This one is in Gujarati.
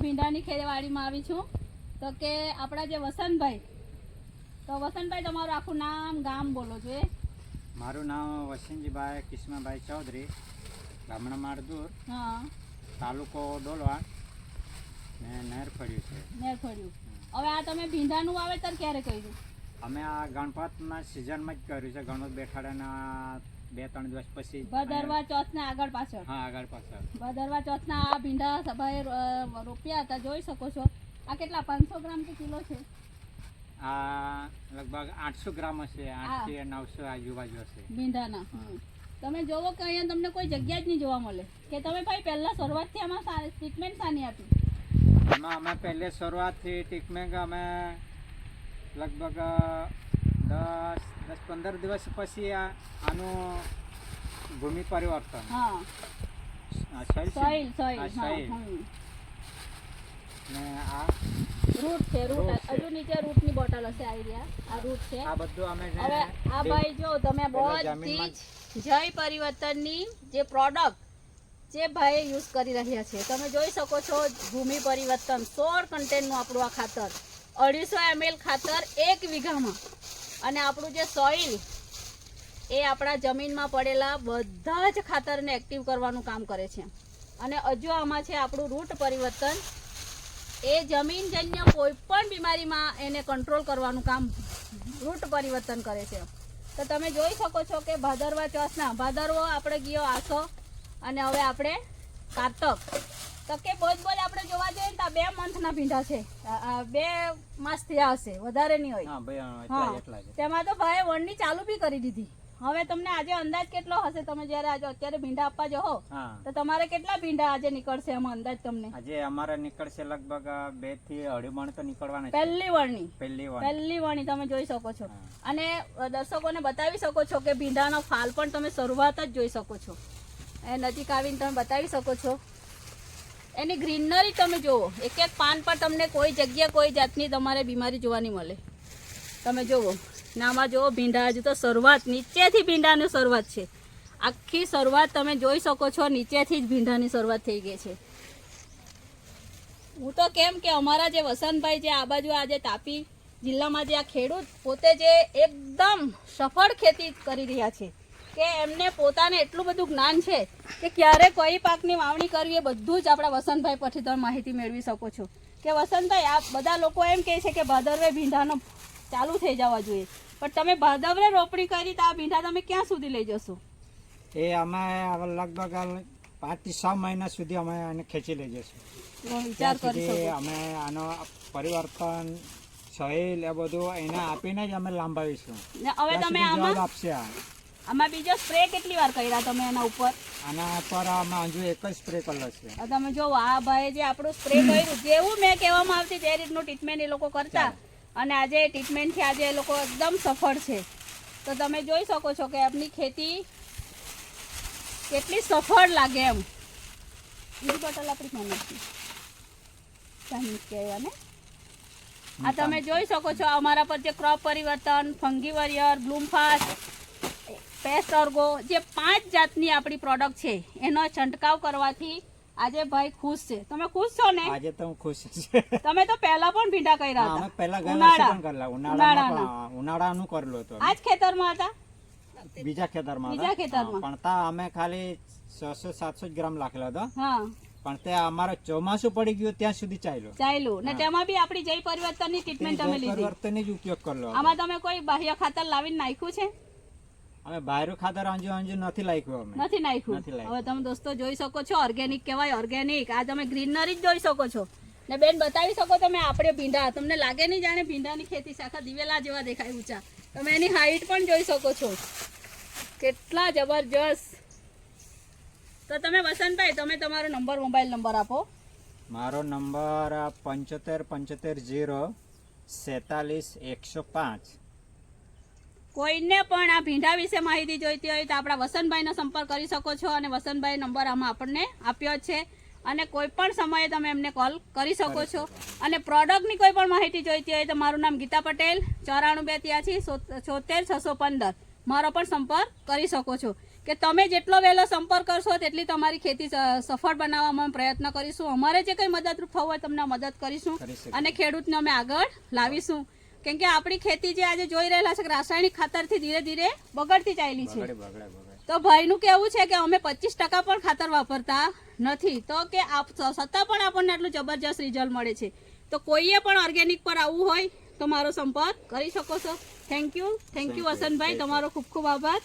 ભીંડાની ખેતીવાડીમાં આવી છું તો કે આપણા જે વસંતભાઈ, તો વસંતભાઈ તમારું આખું નામ ગામ બોલો છો. મારું નામ વસંતજીભાઈ કિસ્માભાઈ ચૌધરી, ગામડા માળદૂર, હા, તાલુકો ડોલવા ને નેરફળ્યું છે. નેરફળ્યું. હવે આ તમે ભીંડાનું વાવેતર ક્યારે કર્યું? અમે આ ગણપતના સિઝનમાં જ કર્યું છે. ગણપત બેઠાડાના 2-3 દિવસ પછી. ભદરવા ચોથના આગળ પાછળ. હા, આગળ પાછળ. ભદરવા ચોથના આ ભીંડા સભાએ રોપ્યા હતા, જોઈ શકો છો. આ કેટલા 500 ગ્રામ કે કિલો છે? આ લગભગ 800 ગ્રામ હશે, 800 થી 900 આજુબાજુ હશે ભીંડાના. તમે જોવો કે અહીંયા તમને કોઈ જગ્યા જ નહીં જોવા મળે. કે તમે ભાઈ પહેલા શરૂઆતથી આમાં ટ્રીટમેન્ટ શાની આપી? એમાં અમે પહેલે શરૂઆતથી ટ્રીટમેન્ટ અમે લગભગ 10-15 દિવસ પછી આનું ભૂમિ પરિવર્તન. હા, સોઇલ ને આ રૂટ છે. રૂટ હજુ નીચે રૂટની બોટલ હશે. આ રૂટ છે. આ બધું અમે હવે આ ભાઈ જો તમે બધી જય પરિવર્તનની જે પ્રોડક્ટ જે ભાઈ યુઝ કરી રહ્યા છે તમે જોઈ શકો છો. ભૂમિ પરિવર્તન 16 કન્ટેનનું આપણું આ ખાતર, 250 ml ખાતર 1 વીઘામાં. અને આપણું જે સોઇલ એ આપણા જમીનમાં પડેલા બધા જ ખાતરને એક્ટિવ કરવાનું કામ કરે છે. અને હજુ આમાં છે આપણું રૂટ પરિવર્તન, એ જમીનજન્ય કોઈ પણ બીમારીમાં એને કંટ્રોલ કરવાનું કામ રૂટ પરિવર્તન કરે છે. તો તમે જોઈ શકો છો કે ભાદરવા ચોથના, ભાદરવો આપણે ગયો આસો અને હવે આપણે કારતક, તો કે બોજ આપણે જોવા જઈએ ને તો 2 મંથના ભીંડા છે. 2 માસ થયા હશે, વધારે નહીં હોય. તેમાં તો ભાઈ વણની ચાલુ બી કરી દીધી. હવે તમને આજે અંદાજ કેટલો હશે? તમે જ્યારે આજે અત્યારે ભીંડા આપવા જાઓ તો તમારે કેટલા ભીંડા આજે નીકળશે એમાં અંદાજ તમને? આજે અમારે નીકળશે લગભગ 2 થી 2.5 મણ તો નીકળવાના છે. પહેલી વણી તમે જોઈ શકો છો. અને દર્શકોને બતાવી શકો છો કે ભીંડાનો ફાલ પણ તમે શરૂઆત જ જોઈ શકો છો. એ નજીક આવીને તમે બતાવી શકો છો. એની ગ્રીનરી તમે જુઓ, એક એક પાન પર તમને કોઈ જગ્યા કોઈ જાતની તમારે બીમારી જોવા નહીં મળે. તમે જુઓ નામાં જુઓ, ભીંડા હજુ તો શરૂઆત, નીચેથી ભીંડાની શરૂઆત છે. આખી શરૂઆત તમે જોઈ શકો છો, નીચેથી જ ભીંડાની શરૂઆત થઈ ગઈ છે. હું તો કેમ કે અમારા જે વસંતભાઈ જે આ બાજુ આજે તાપી જિલ્લામાં જે આ ખેડૂત પોતે જે એકદમ સફળ ખેતી કરી રહ્યા છે, કે એમને પોતાને એટલું બધું જ્ઞાન છે કે ક્યારે કઈ પાકની વાવણી કરવી એ બધું જ આપણા વસંતભાઈ પરથી તમે માહિતી મેળવી શકો છો. કે વસંતભાઈ આ બધા લોકો એમ કહે છે કે ભાદરવે ભીંડાનો ચાલુ થઈ જવા જોઈએ, પણ તમે ભાદરવે રોપણી કરી તો આ ભીંડા તમે ક્યાં સુધી લઈ જશો? એ અમે લગભગ 5 થી 6 મહિના સુધી અમે આને ખેંચી લઈ જશું. વિચાર કરી શકો. અમે આનો પરિવર્તન સોઇલ એ બધું એને આપીને જ અમે લાંબાવીશું. હવે તમે આમાં બીજો સ્પ્રે કેટલી વાર કર્યા તમે એના ઉપર? આના પર અમે હજુ એક જ સ્પ્રે કરેલો છે. તમે જો આ ભાઈ જે આપણું સ્પ્રે કર્યું, જેવું મેં કહેવામાં આવતી તે રીતનું ટ્રીટમેન્ટ એ લોકો કરતા, અને આજે ટ્રીટમેન્ટથી આજે એ લોકો એકદમ સફળ છે. તો તમે જોઈ શકો છો કે આપની ખેતી કેટલી સફળ લાગે એમ. બીજી બોટલ આપણી મહેનત કહેવાય ને. આ તમે જોઈ શકો છો અમારા પર જે ક્રોપ પરિવર્તન, ફંગી વરિયર, બ્લૂમ ફાસ્ટ, પેસ્ટ ઓર્ગો, જે 5 જાતની આપણી પ્રોડક્ટ છે એનો છંટકાવ કરવાથી આજે ભાઈ ખુશ છે. તમે ખુશ છો ને? આજે તો હું ખુશ છું. તમે તો પહેલા પણ ભીંડા કર્યા હતા. પહેલા ઉનાળાનું કરેલું હતું. આજ ખેતરમાં હતા? બીજા ખેતરમાં. પણ તા અમે ખાલી 600-700 ગ્રામ નાખેલો હતો. હા, પણ તે અમારો ચોમાસું પડી ગયું ત્યાં સુધી ચાલ્યું. ને તેમાં બી આપણી જય પરિવર્તનની ટ્રીટમેન્ટ તમે લીધી. પરિવર્તનની જ ઉપયોગ કરલો. આમાં તમે કોઈ બાહ્ય ખાતર લાવીને નાખ્યું છે? અમે બહારનું ખાતર અંજુ નથી નાખ્યું. નથી નાખ્યું. હવે તમે દોસ્તો જોઈ શકો છો, ઓર્ગેનિક કહેવાય, ઓર્ગેનિક. આ તમે ગ્રીનરી જ જોઈ શકો છો. ને બેન બતાવી શકો તમે આપણે ભીંડા, તમને લાગે નહીં જાણે ભીંડાની ખેતી શાખા દિવેલા જેવા દેખાય ઊંચા. તમે એની હાઈટ પણ જોઈ શકો છો, કેટલા જબરજસ્ત. તો તમે વસંતભાઈ તમે તમારો નંબર, મોબાઈલ નંબર આપો. મારો નંબર 7575 કોઈને પણ આ ભીંડા વિશે માહિતી જોઈતી હોય તો આપણા વસંતભાઈનો સંપર્ક કરી શકો છો. અને વસંતભાઈ નંબર આમાં આપણને આપ્યો છે, અને કોઈ પણ સમયે તમે એમને કોલ કરી શકો છો. અને પ્રોડક્ટની કોઈ પણ માહિતી જોઈતી હોય તો મારું નામ ગીતા પટેલ, 94 82 73 615 મારો પણ સંપર્ક કરી શકો છો. કે તમે જેટલો વહેલો સંપર્ક કરશો તેટલી તમારી ખેતી સફળ બનાવવામાં અમે પ્રયત્ન કરીશું. અમારે જે કંઈ મદદરૂપ થવું હોય તમને મદદ કરીશું અને ખેડૂતને અમે આગળ લાવીશું. કેમ કે આપણી ખેતી જે આજે જોઈ રહેલા છે કે રાસાયણિક ખાતરથી ધીરે ધીરે બગડતી ચાલી છે. તો ભાઈનું કહેવું છે કે અમે 25% પણ ખાતર વાપરતા નથી, તો કે છતાં પણ આપણને આટલું જબરજસ્ત રિઝલ્ટ મળે છે. તો કોઈએ પણ ઓર્ગેનિક પર આવવું હોય તો મારો સંપર્ક કરી શકો છો. થેન્ક યુ વસંતભાઈ, તમારો ખૂબ ખૂબ આભાર.